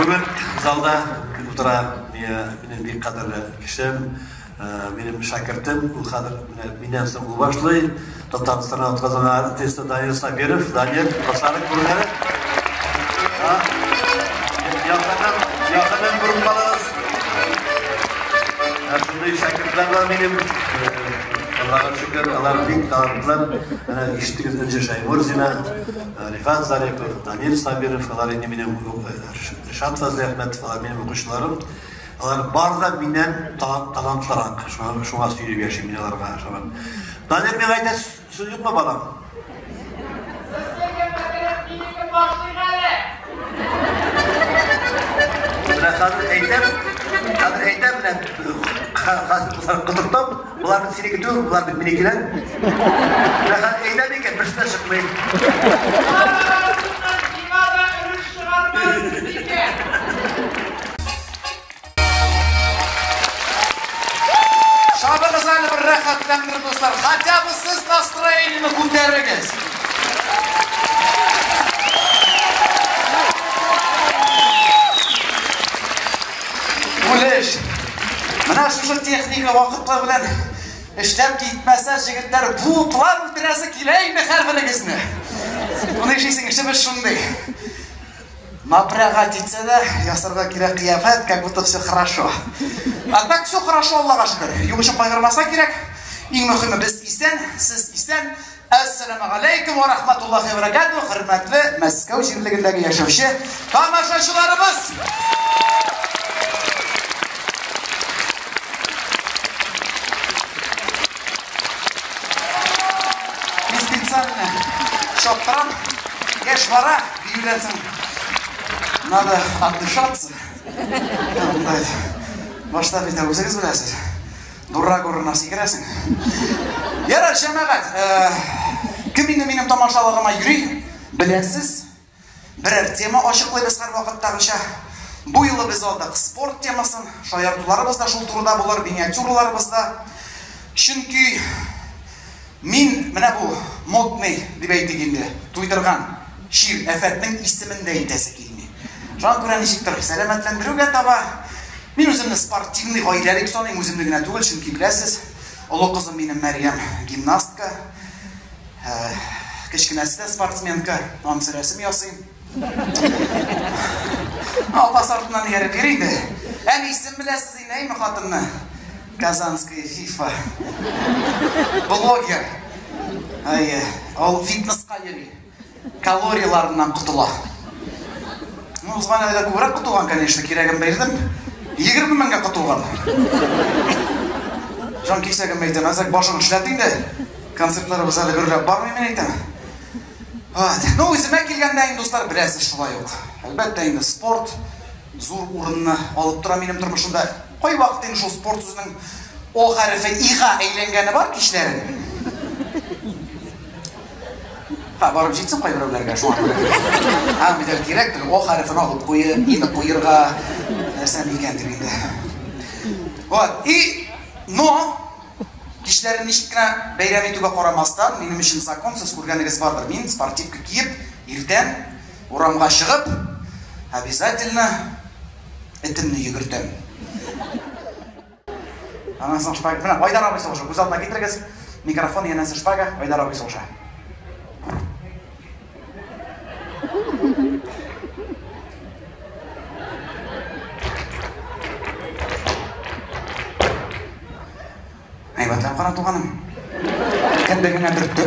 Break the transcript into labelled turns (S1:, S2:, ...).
S1: Бүгін залда отыра менің бек қадірлі кішім, менің шәкіртім, менен соң ұлбашлы, Татарстаннан отырғызына тесті Данил Сабиров, Данил, басарық көрінері. Яқынын бұрын қалыңыз. Шындай шәкіртлер бар менің. Allah'a şükür, Allah'ın büyük talantlar, işittiğiniz önce Şaymur Zina, Rifat Zaripov, Danil Sabirov, onlar benim Rişat Fazlı Ahmet falan benim okuşlarım. Onlar barda binen talantlar, şuna söyleyip yaşayayım binalarga. Danil ben ayda söz yok mu balam? Hazır eğitim bilen kıtırtım, bunlar bir seni gidiyor, bunlar bir minekiler. Hazır eğitim iken bir süre çıkmayın.
S2: Şabınızdan bir rahatlandır dostlar. Hatta bu siz настроени'ni көтеріңіз. Uleş, mana şu texnika vaqtlar bilan ishlab ketmasa jigitlar bu plan o'tirasa kelaymi harfinigizni. Buni eshitingizcha biz shunday. Напрягать etsada yasirga kerak qiyofat, как будто все хорошо. А так все хорошо, Allohga shukr. Yumushim qayg'irmasa kerak. Eng muhimi biz isen, siz isen. Assalomu alaykum va rahmatullohi va barakatuh. Hurmatli Moskva shahridagi yashovchi tomoshachilarimiz. Шоптарам, гешвара, юлецем. Надо отдышаться. Башта бит өзегез беләсез. Дурак урынына сикерәсең. Ярар, җәмәгать, кем инде минем тамашаларыма йөри, беләсез. Берәр тема ачыклыйбыз һәр вакыттагыча. Бу елы без алдык спорт темасын, шаяртуларыбыз да шул турыда булыр, миниатюраларыбыз да. Чөнки Min менә бу модный дип әйтегәндә туйдырган шир афәтнең исемен дә әйтәсе килми. Жан күрә ничектер сәламәтләндерүгә таба мин үземне спортивный гаиләлек саныйм, үземне генә түгел, чөнки біләсез, олы кызым минем Мәрьям гимнастка, кечкенәсе дә спортсменка, аның рәсем ясыйм. Апас артыннан ярып йөри инде. Исем беләсез инәйме хатынны? Казанская FIFA. Блогер. Ол фитнесқа йөри. Калорияларынан құтыла. Узган айда күбрәк құтылган, конечно, кирәген бердем. 20 меңгә құтылган. Жан кисәгем әйтәм, әзәк башын эшләтим дә. Концертларыбыз әле берләп бармый мен әйтәм. Ну, үземә килгәндә инде дуслар, беләсез шулай ук. Әлбәттә инде спорт зур урынны алып тора минем тормышымда. Кай вакыт инде шул спорт сүзнең о хәрефе ига әйләнгәне бар кишләрен. Барып җитсен кай берәүләргә шуңа күрә. Бит кирәктер, о хәрефен алып куйып, инде куйырга нәрсә дигәндер инде. Но кишләрен ничек кенә бәйрәм итүгә карамастан, минем өчен законсыз күргәнегез бардыр. Мин спортивка киеп, иртән урамга чыгып, обязательно этимне йөгертәм. Анасы шпага. Менә Айдар абый сулыша. Күз алдына китерегез. Микрофон янәсе шпага. Айдар абый сулыша. Әйбәтләп каратылганым. Кемдә генә төртте.